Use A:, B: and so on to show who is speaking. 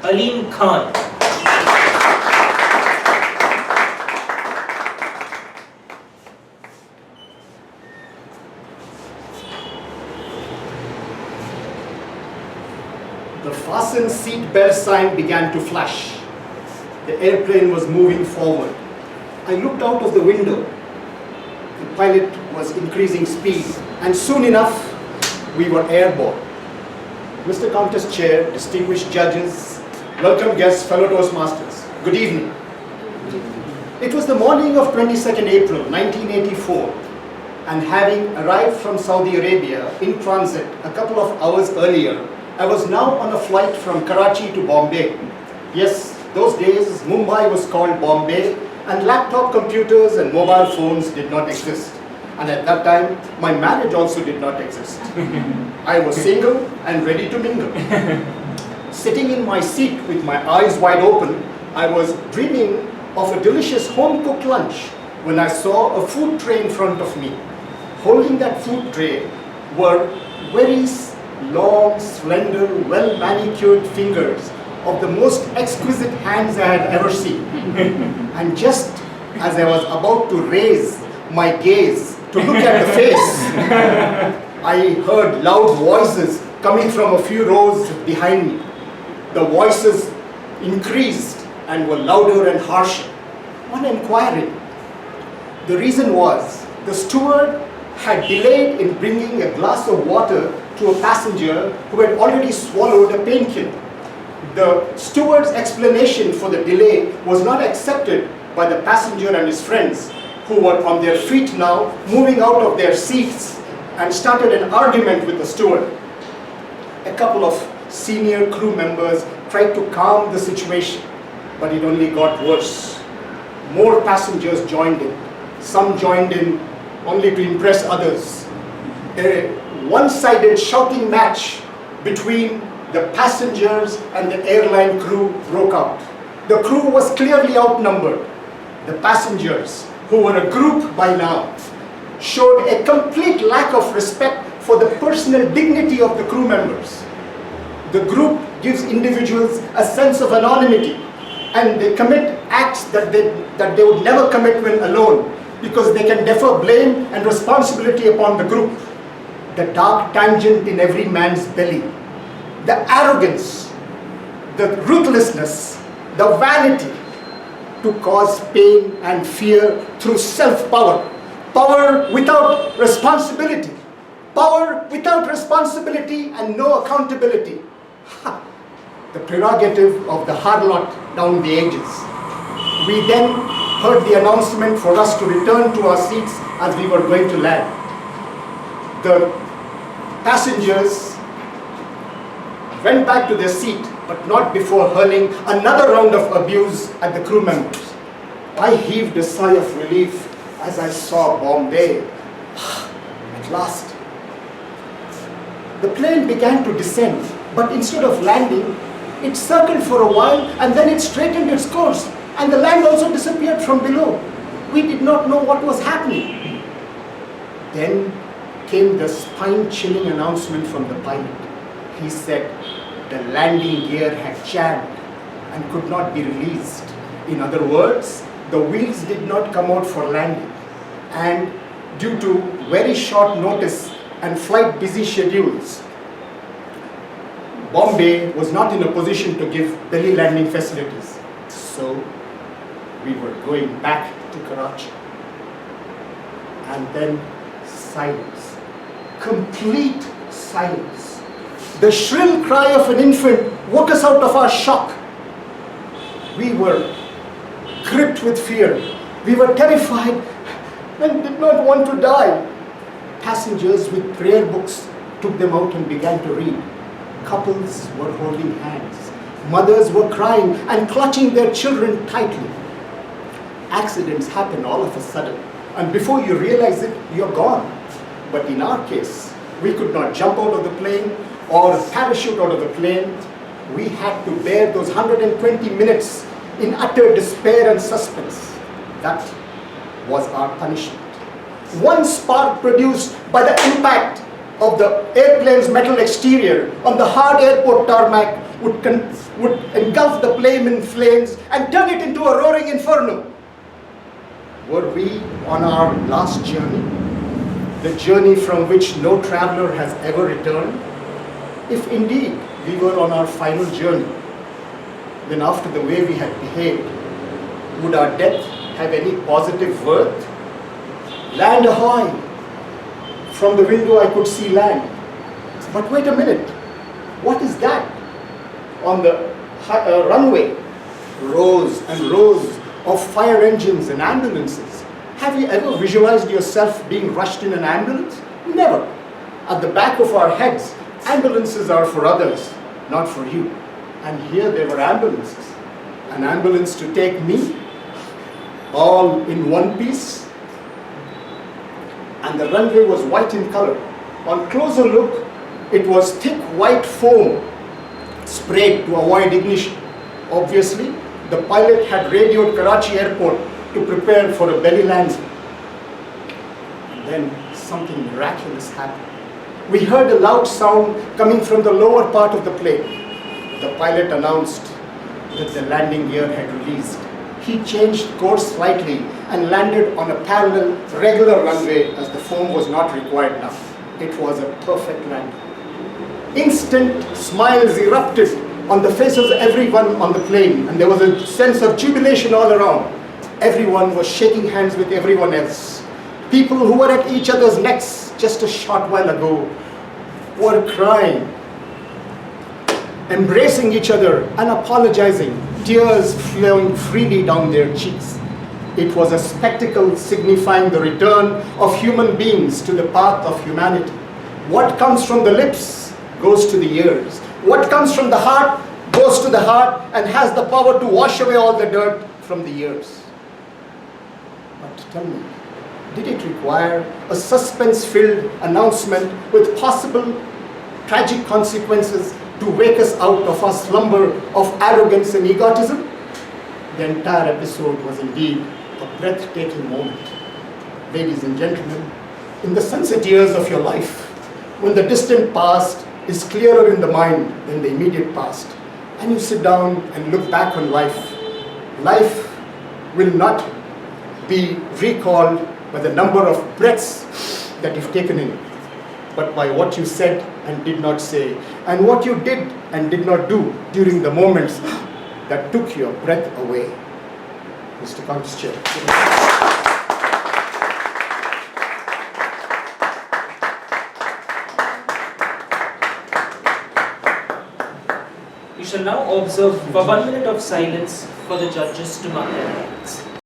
A: Alim Khan.
B: The fasten seat belt sign began to flash. The airplane was moving forward. I looked out of the window. The pilot was increasing speed, and soon enough, we were airborne. Mr. Contest Chair, distinguished judges, welcome guests, fellow Toastmasters, good evening. It was the morning of 22nd April 1984, and having arrived from Saudi Arabia in transit a couple of hours earlier, I was now on a flight from Karachi to Bombay. Yes, those days Mumbai was called Bombay, and laptop computers and mobile phones did not exist. And at that time, my marriage also did not exist. I was single and ready to mingle. Sitting in my seat with my eyes wide open, I was dreaming of a delicious home-cooked lunch when I saw a food tray in front of me. Holding that food tray were very long, slender, well-manicured fingers of the most exquisite hands I had ever seen. And just as I was about to raise my gaze to look at the face, I heard loud voices coming from a few rows behind me. The voices increased and were louder and harsher. On inquiring, the reason was the steward had delayed in bringing a glass of water to a passenger who had already swallowed a painkiller. The steward's explanation for the delay was not accepted by the passenger and his friends, who were on their feet now, moving out of their seats, and started an argument with the steward. A couple of senior crew members tried to calm the situation, but it only got worse. More passengers joined in. Some joined in only to impress others. A one-sided shouting match between the passengers and the airline crew broke out. The crew was clearly outnumbered. The passengers, who were a group by now, showed a complete lack of respect for the personal dignity of the crew members. The group gives individuals a sense of anonymity, and they commit acts that they would never commit when alone, because they can defer blame and responsibility upon the group. The dark tangent in every man's belly, the arrogance, the ruthlessness, the vanity to cause pain and fear through self-power. Power without responsibility. Power without responsibility and no accountability. The prerogative of the hard lot down the ages. We then heard the announcement for us to return to our seats as we were going to land. The passengers went back to their seat, but not before hurling another round of abuse at the crew members. I heaved a sigh of relief as I saw Bombay. At last. The plane began to descend, but instead of landing, it circled for a while and then it straightened its course, and the land also disappeared from below. We did not know what was happening. Then came the spine-chilling announcement from the pilot. He said the landing gear had jammed and could not be released. In other words, the wheels did not come out for landing, and due to very short notice and flight busy schedules, Bombay was not in a position to give belly landing facilities. So we were going back to Karachi. And then silence, complete silence. The shrill cry of an infant woke us out of our shock. We were gripped with fear. We were terrified and did not want to die. Passengers with prayer books took them out and began to read. Couples were holding hands. Mothers were crying and clutching their children tightly. Accidents happen all of a sudden, and before you realize it, you're gone. But in our case, we could not jump out of the plane or parachute out of the plane. We had to bear those 120 minutes in utter despair and suspense. That was our punishment. One spark produced by the impact of the airplane's metal exterior on the hard airport tarmac would engulf the plane in flames and turn it into a roaring inferno. Were we on our last journey? The journey from which no traveler has ever returned? If indeed we were on our final journey, then after the way we had behaved, would our death have any positive worth? Land ahoy! From the window I could see land. But wait a minute, what is that? On the runway, rows and rows of fire engines and ambulances. Have you ever visualized yourself being rushed in an ambulance? Never. At the back of our heads, ambulances are for others, not for you. And here there were ambulances. An ambulance to take me, all in one piece. And the runway was white in color. On closer look, it was thick white foam sprayed to avoid ignition. Obviously, the pilot had radioed Karachi airport to prepare for a belly landing. And then something miraculous happened. We heard a loud sound coming from the lower part of the plane. The pilot announced that the landing gear had released. He changed course slightly and landed on a parallel, regular runway as the foam was not required now. It was a perfect landing. Instant smiles erupted on the faces of everyone on the plane, and there was a sense of jubilation all around. Everyone was shaking hands with everyone else. People who were at each other's necks just a short while ago were crying, embracing each other and apologizing, tears flowing freely down their cheeks. It was a spectacle signifying the return of human beings to the path of humanity. What comes from the lips goes to the ears. What comes from the heart goes to the heart and has the power to wash away all the dirt from the ears. But tell me, did it require a suspense-filled announcement with possible tragic consequences to wake us out of our slumber of arrogance and egotism? The entire episode was indeed a breathtaking moment. Ladies and gentlemen, in the sunset years of your life, when the distant past is clearer in the mind than the immediate past, and you sit down and look back on life, life will not be recalled by the number of breaths that you've taken in, but by what you said and did not say, and what you did and did not do during the moments that took your breath away. Mr. Kalimipsc.
A: We shall now observe for 1 minute of silence for the judges to mark their minutes.